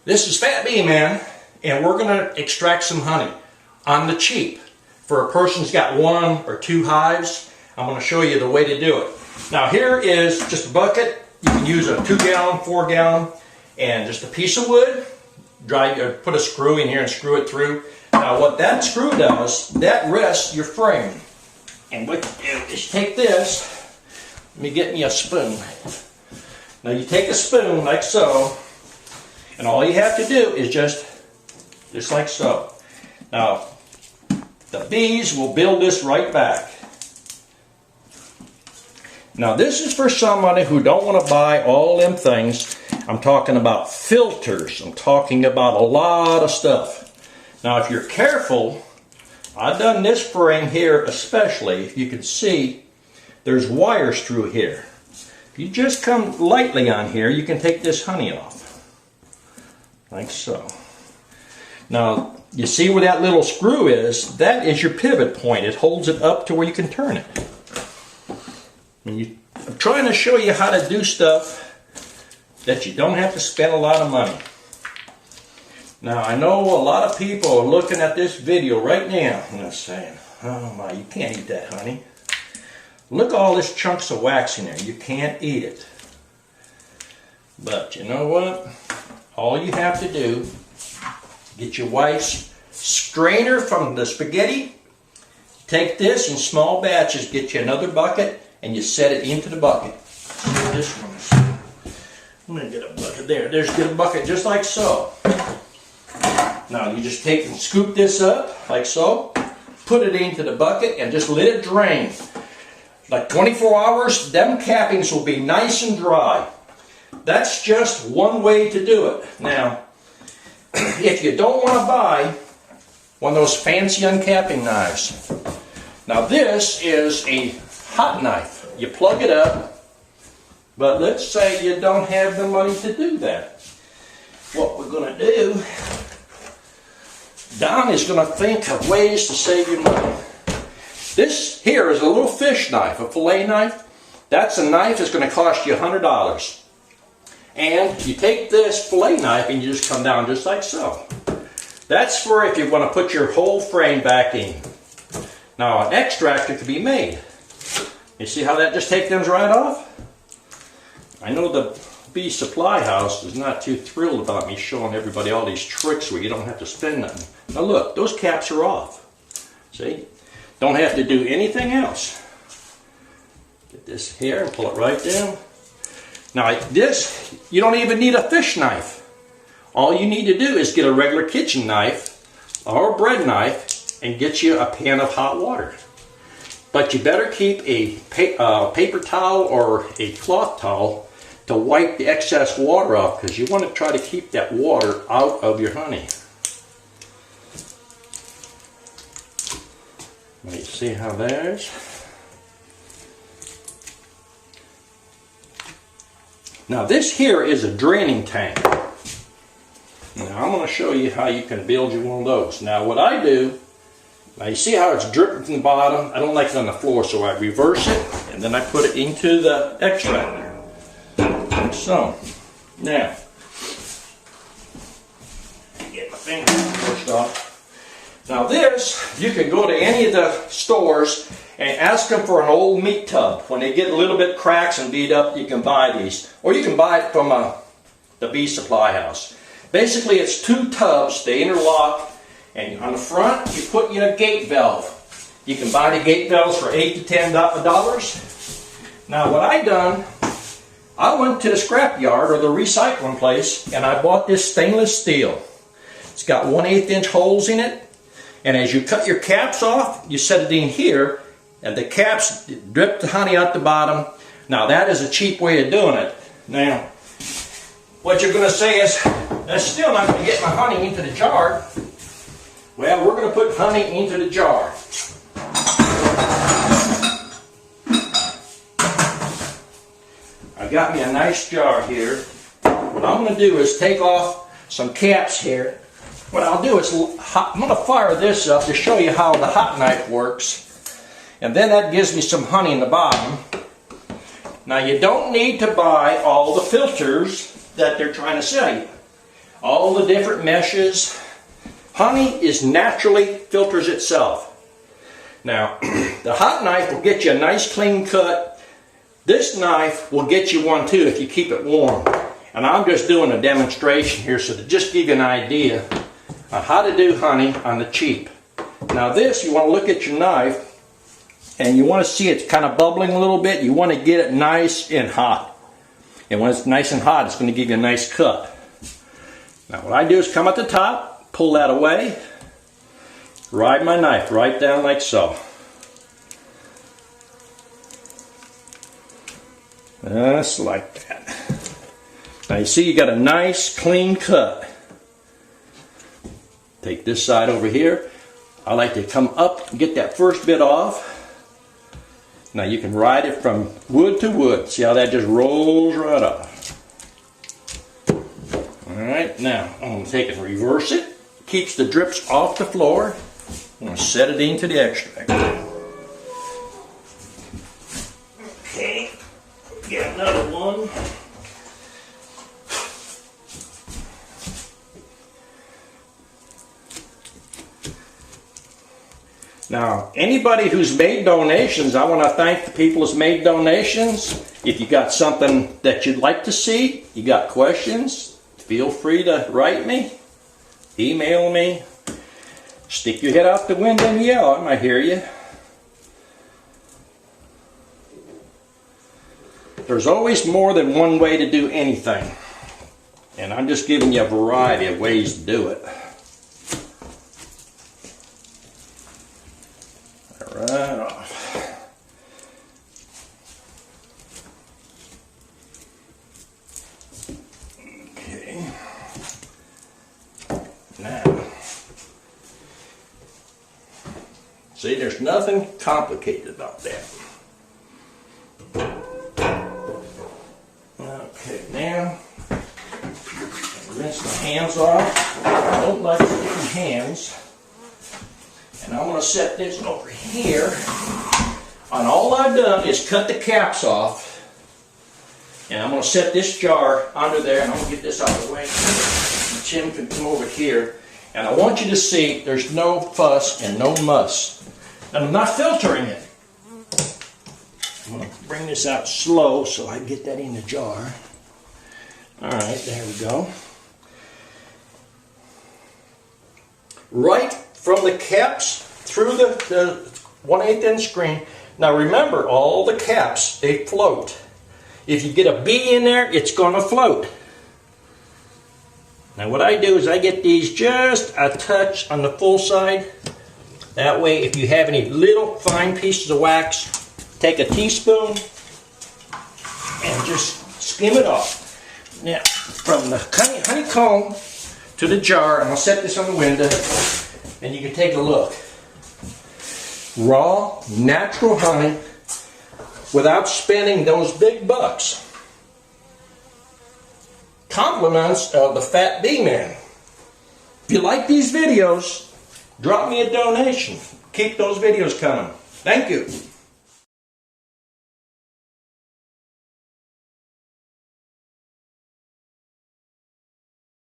This is Fat Bee Man, and we're going to extract some honey on the cheap. For a person who's got 1 or 2 hives, I'm going to show you the way to do it. Now here is just a bucket. You can use a 2-gallon, 4-gallon, and just a piece of wood. Put a screw in here and screw it through. Now what that screw does, that rests your frame. And what you do is take this. Let me get me a spoon. Now you take a spoon like so, and all you have to do is just like so. Now the bees will build this right back. Now this is for somebody who don't want to buy all them things. I'm talking about filters. I'm talking about a lot of stuff. Now if you're careful, I've done this frame here especially. If you can see, there's wires through here. If you just come lightly on here, you can take this honey off. Like so. Now, you see where that little screw is? That is your pivot point. It holds it up to where you can turn it. I'm trying to show you how to do stuff that you don't have to spend a lot of money. Now, I know a lot of people are looking at this video right now and they're saying, oh my, you can't eat that honey. Look at all this chunks of wax in there. You can't eat it. But you know what? All you have to do, get your wife's strainer from the spaghetti, take this in small batches, get you another bucket, and you set it into the bucket. This one. I'm going to get a bucket there. Get a bucket just like so. Now you just take and scoop this up like so, put it into the bucket, and just let it drain. Like 24 hours, them cappings will be nice and dry. That's just one way to do it. Now, if you don't want to buy one of those fancy uncapping knives, now this is a hot knife. You plug it up, but let's say you don't have the money to do that. What we're going to do, Don is going to think of ways to save you money. This here is a little fish knife, a fillet knife. That's a knife that's going to cost you $100. And you take this fillet knife and you just come down just like so. That's for if you want to put your whole frame back in. Now an extractor could be made. You see how that just takes them right off? I know the bee supply house is not too thrilled about me showing everybody all these tricks where you don't have to spend nothing. Now look, those caps are off. See? Don't have to do anything else. Get this here and pull it right down. Now this, you don't even need a fish knife. All you need to do is get a regular kitchen knife or a bread knife and get you a pan of hot water. But you better keep a paper towel or a cloth towel to wipe the excess water off, because you want to try to keep that water out of your honey. You see how there's? Now this here is a draining tank. Now I'm going to show you how you can build you one of those. Now what I do, now you see how it's dripping from the bottom? I don't like it on the floor, so I reverse it and then I put it into the extractor. Like so. Now, get my finger pushed off. Now this, you can go to any of the stores and ask them for an old meat tub. When they get a little bit cracks and beat up, you can buy these. Or you can buy it from the bee supply house. Basically it's 2 tubs, they interlock, and on the front you put in a gate valve. You can buy the gate valves for $8 to $10. Now what I done, I went to the scrap yard or the recycling place and I bought this stainless steel. It's got 1/8 inch holes in it. And as you cut your caps off, you set it in here, and the caps drip the honey out the bottom. Now that is a cheap way of doing it. Now, what you're going to say is, that's still not going to get my honey into the jar. Well, we're going to put honey into the jar. I got me a nice jar here. What I'm going to do is take off some caps here. What I'll do is, I'm going to fire this up to show you how the hot knife works. And then that gives me some honey in the bottom. Now you don't need to buy all the filters that they're trying to sell you. all the different meshes. Honey is naturally filters itself. Now, the hot knife will get you a nice clean cut. This knife will get you one too if you keep it warm. And I'm just doing a demonstration here so to just give you an idea on how to do honey on the cheap. Now this, you want to look at your knife and you want to see it's kind of bubbling a little bit. You want to get it nice and hot. And when it's nice and hot, it's going to give you a nice cut. Now what I do is come at the top, pull that away, ride my knife right down like so. Just like that. Now you see you got a nice clean cut. Take this side over here. I like to come up and get that first bit off. Now you can ride it from wood to wood. See how that just rolls right off. Alright, now I'm going to take it and reverse it. Keeps the drips off the floor. I'm going to set it into the extractor. Okay, get another one. Now, anybody who's made donations, I want to thank the people who's made donations. If you got something that you'd like to see, you got questions, feel free to write me, email me, stick your head out the window and yell, I might hear you. There's always more than one way to do anything. And I'm just giving you a variety of ways to do it. Right off. Okay. Now, see, there's nothing complicated about that. Okay, now, rinse my hands off. I don't like sticky hands. And I'm going to set this over here. And all I've done is cut the caps off. And I'm going to set this jar under there. And I'm going to get this out of the way. Tim can come over here. And I want you to see there's no fuss and no muss. And I'm not filtering it. I'm going to bring this out slow so I can get that in the jar. Alright, there we go. Right from the caps through the 1/8 inch screen. Now remember, all the caps, they float. If you get a bee in there, it's going to float. Now what I do is I get these just a touch on the full side. That way, if you have any little fine pieces of wax, take a teaspoon and just skim it off. Now, from the honeycomb to the jar, I'm going to set this on the window. And you can take a look. Raw, natural honey without spending those big bucks. Compliments of the Fat Bee Man. If you like these videos, drop me a donation. Keep those videos coming. Thank you.